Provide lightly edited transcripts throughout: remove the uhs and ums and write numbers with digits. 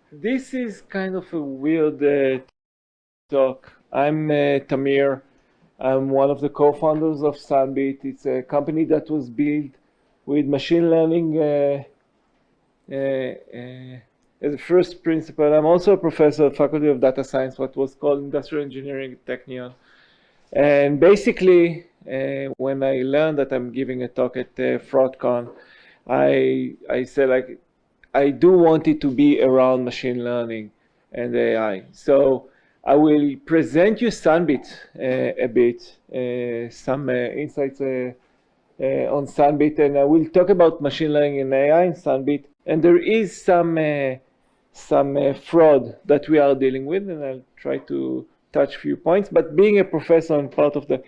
This is kind of a weird talk. I'm Tamir. I'm one of the co-founders of Sunbit. It's a company that was built with machine learning as a first principle. I'm also a professor at Faculty of Data Science, what was called Industrial Engineering at Technion. And basically, when I learned that I'm giving a talk at FraudCON, I said, like, I do want it to be around machine learning and AI. So I will present you Sunbit a bit, some insights on Sunbit, and I will talk about machine learning and AI in Sunbit. And there is some fraud that we are dealing with, and I'll try to touch a few points. But being a professor and part of the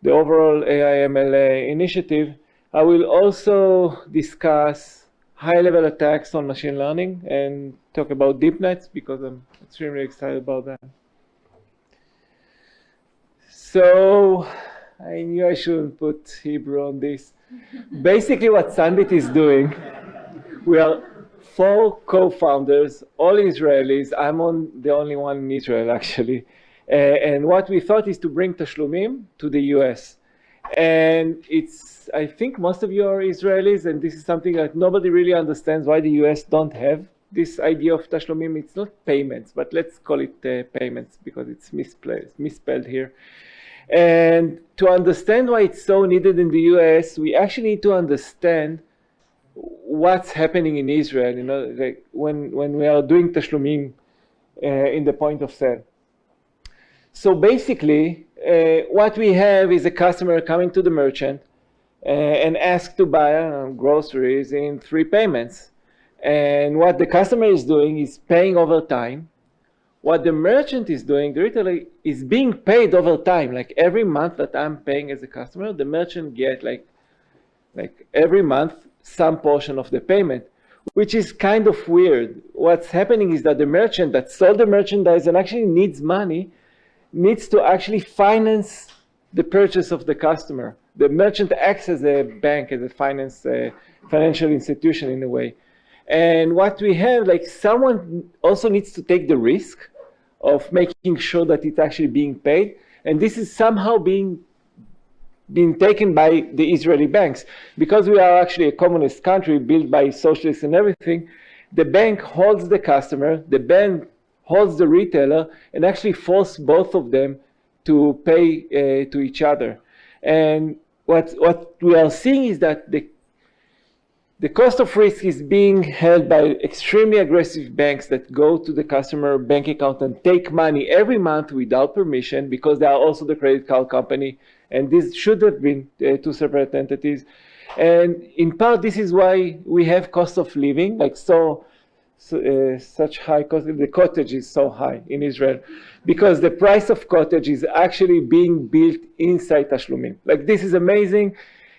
overall AI ML initiative, I will also discuss high-level attacks on machine learning and talk about deep nets because I'm extremely excited about that. So I knew I shouldn't put Hebrew on this. Basically what Sunbit is doing, we are 4 co-founders, all Israelis. I'm the only one in Israel, actually. And what we thought is to bring Tashlumim to the US. And I think most of you are Israelis, and this is something that nobody really understands why the US don't have this idea of Tashlumim. It's not payments, but let's call it payments because it's misspelled here. And to understand why it's so needed in the US, we actually need to understand what's happening in Israel, you know, like when we are doing Tashlumim in the point of sale. So basically, what we have is a customer coming to the merchant and ask to buy groceries in 3 payments. And what the customer is doing is paying over time. What the merchant is doing, the retailer, is being paid over time. Like every month that I'm paying as a customer, the merchant get like every month some portion of the payment, which is kind of weird. What's happening is that the merchant that sold the merchandise and actually needs money needs to actually finance the purchase of the customer. The merchant acts as a bank, as a financial institution in a way. And what we have, like, someone also needs to take the risk of making sure that it's actually being paid. And this is somehow being taken by the Israeli banks. Because we are actually a communist country built by socialists and everything, the bank holds the customer, the bank holds the retailer, and actually force both of them to pay to each other. And what we are seeing is that the cost of risk is being held by extremely aggressive banks that go to the customer bank account and take money every month without permission, because they are also the credit card company, and this should have been 2 separate entities. And in part, this is why we have cost of living, like such high cost. The cottage is so high in Israel because the price of cottage is actually being built inside Tashlumim. Like, this is amazing.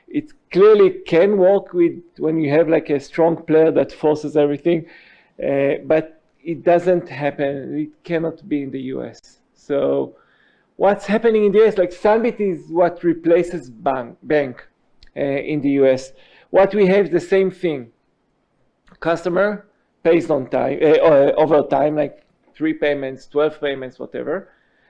It clearly can work when you have like a strong player that forces everything, but it doesn't happen. It cannot be in the US. So what's happening in the US, like Sunbit is what replaces bank in the US. What we have is the same thing. Customer pays on time, over time, like 3 payments, 12 payments, whatever.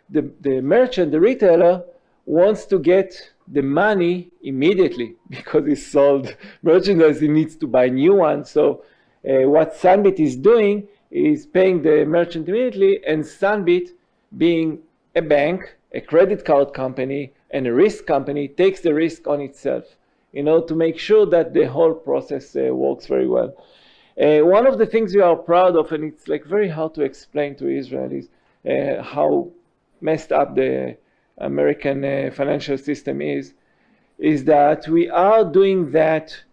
The merchant, the retailer, wants to get the money immediately because he sold merchandise, he needs to buy new ones. So what Sunbit is doing is paying the merchant immediately, and Sunbit, being a bank, a credit card company, and a risk company, takes the risk on itself, you know, to make sure that the whole process works very well. One of the things we are proud of, and it's like very hard to explain to Israelis how messed up the American financial system is that we are doing that,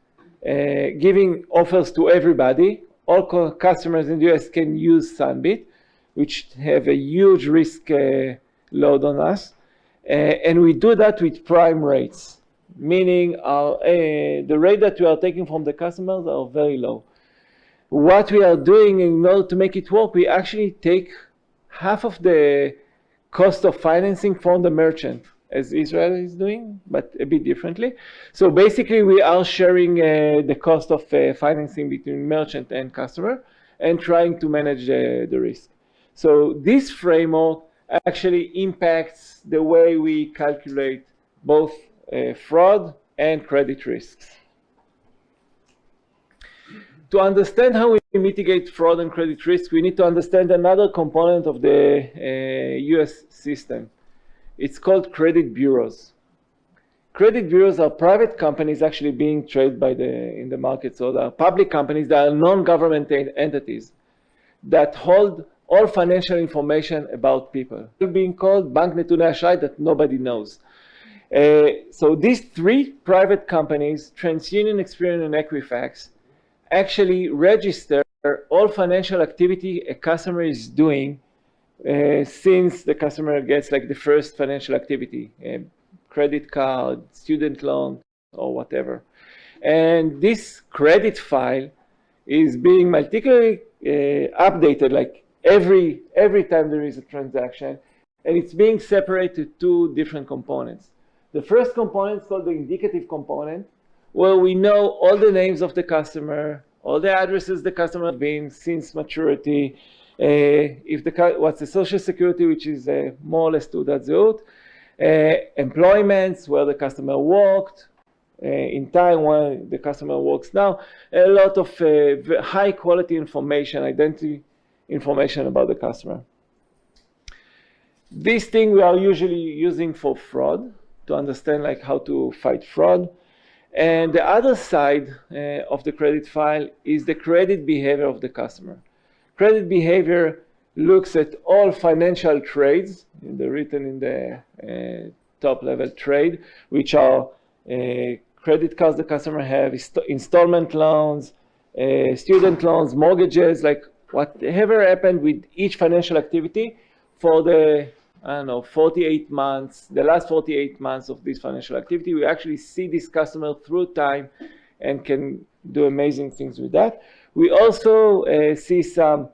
giving offers to everybody. All customers in the US can use Sunbit, which have a huge risk load on us. And we do that with prime rates, meaning the rate that we are taking from the customers are very low. What we are doing in order to make it work, we actually take half of the cost of financing from the merchant. as Israel is doing, but a bit differently. So basically, we are sharing the cost of financing between merchant and customer and trying to manage the risk. So this framework actually impacts the way we calculate both fraud and credit risks. To understand how we mitigate fraud and credit risk, we need to understand another component of the US system. It's called credit bureaus. Credit bureaus are private companies actually being traded in the market. So they are public companies that are non-government entities that hold all financial information about people. They're being called bank netunei ashay that nobody knows. So these three private companies, TransUnion, Experian, and Equifax, actually register all financial activity a customer is doing since the customer gets like the first financial activity, credit card, student loan, or whatever. And this credit file is being meticulously updated like every time there is a transaction, and it's being separated to two different components. The first component is called the indicative component, where we know all the names of the customer, all the addresses the customer has been since maturity, what's the social security, which is more or less taudat zehut, employments, where the customer worked, in time where the customer works now, a lot of high quality information, identity information about the customer. This thing we are usually using for fraud, to understand like how to fight fraud. And the other side of the credit file is the credit behavior of the customer. Credit behavior looks at all financial trades, written in the top level trade, which are credit cards the customer have, installment loans, student loans, mortgages, like whatever happened with each financial activity for the, 48 months, the last 48 months of this financial activity. We actually see this customer through time and can do amazing things with that. We also see some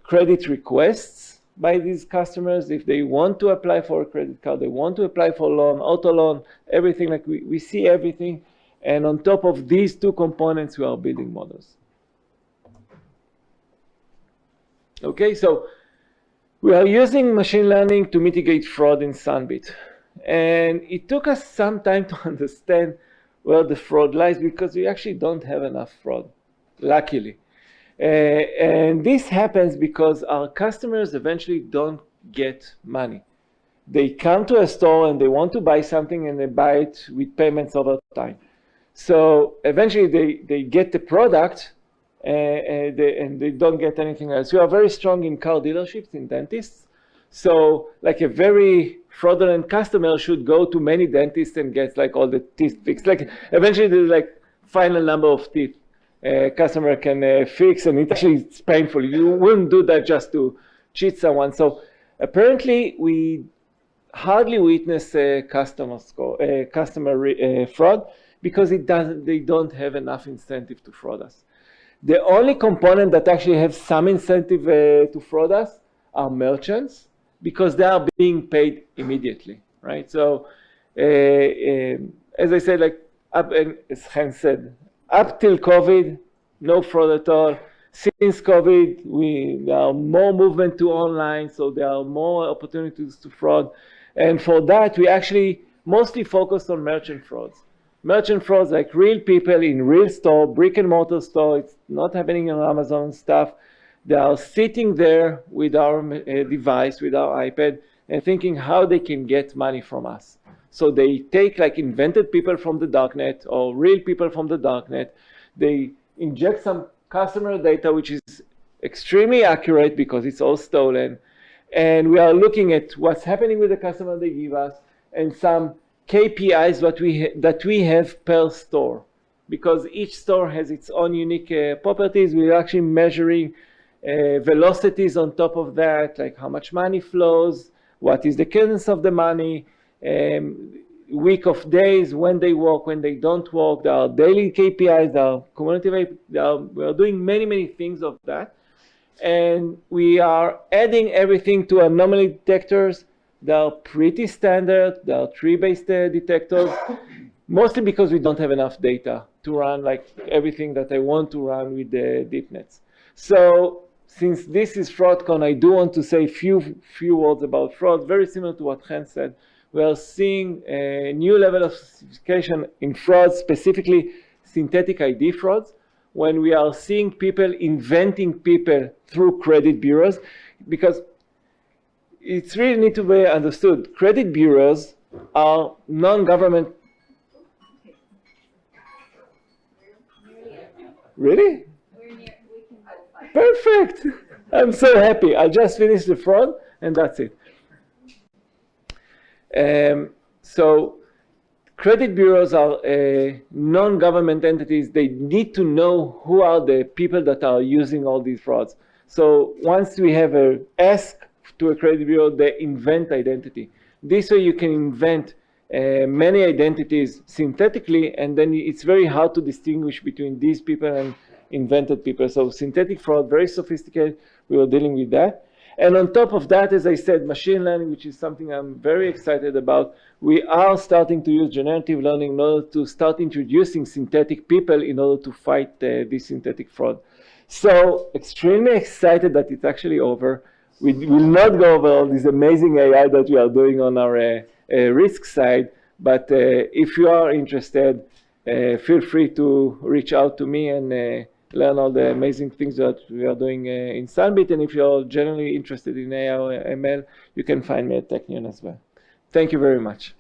credit requests by these customers. If they want to apply for a credit card, they want to apply for loan, auto loan, everything, like we see everything. And on top of these two components, we are building models. Okay, so we are using machine learning to mitigate fraud in Sunbit. And it took us some time to understand where the fraud lies, because we actually don't have enough fraud, luckily. And this happens because our customers eventually don't get money. They come to a store and they want to buy something, and they buy it with payments over time. So eventually they get the product, and they don't get anything else. We are very strong in car dealerships, in dentists. So like a very fraudulent customer should go to many dentists and get like all the teeth fixed. Like eventually there's like final number of teeth customer can fix, and it's painful. You wouldn't do that just to cheat someone. So apparently we hardly witness customer fraud, because they don't have enough incentive to fraud us. The only component that actually have some incentive to fraud us are merchants, because they are being paid immediately, right? So as I said, like as Chen said, up till COVID, no fraud at all. Since COVID, there are more movement to online, so there are more opportunities to fraud. And for that, we actually mostly focus on merchant frauds. Merchant frauds, like real people in real store, brick and mortar store. It's not happening on Amazon stuff. They are sitting there with our device, with our iPad, and thinking how they can get money from us. So they take like invented people from the darknet or real people from the darknet. They inject some customer data, which is extremely accurate because it's all stolen. And we are looking at what's happening with the customer they give us, and some KPIs that we have per store, because each store has its own unique properties. We're actually measuring velocities on top of that, like how much money flows, what is the cadence of the money, week of days, when they work, when they don't work. There are daily KPIs, there are community, we are doing many things of that. And we are adding everything to anomaly detectors They are pretty standard. They are tree-based detectors, mostly because we don't have enough data to run like everything that I want to run with the deep nets. So since this is FraudCON, I do want to say a few words about fraud, very similar to what Chen said. We are seeing a new level of sophistication in fraud, specifically synthetic ID frauds, when we are seeing people inventing people through credit bureaus, because it's really need to be understood. Credit bureaus are non-government. Really? Perfect. I'm so happy. I just finished the fraud, and that's it. So credit bureaus are non-government entities. They need to know who are the people that are using all these frauds. So once we have a ask to a credit bureau, they invent identity. This way you can invent many identities synthetically, and then it's very hard to distinguish between these people and invented people. So synthetic fraud, very sophisticated. We were dealing with that. And on top of that, as I said, machine learning, which is something I'm very excited about. We are starting to use generative learning in order to start introducing synthetic people in order to fight this synthetic fraud. So extremely excited that it's actually over. We will not go over all this amazing AI that we are doing on our risk side, but if you are interested, feel free to reach out to me and learn all the amazing things that we are doing in Sunbit. And if you're generally interested in AI or ML, you can find me at Technion as well. Thank you very much.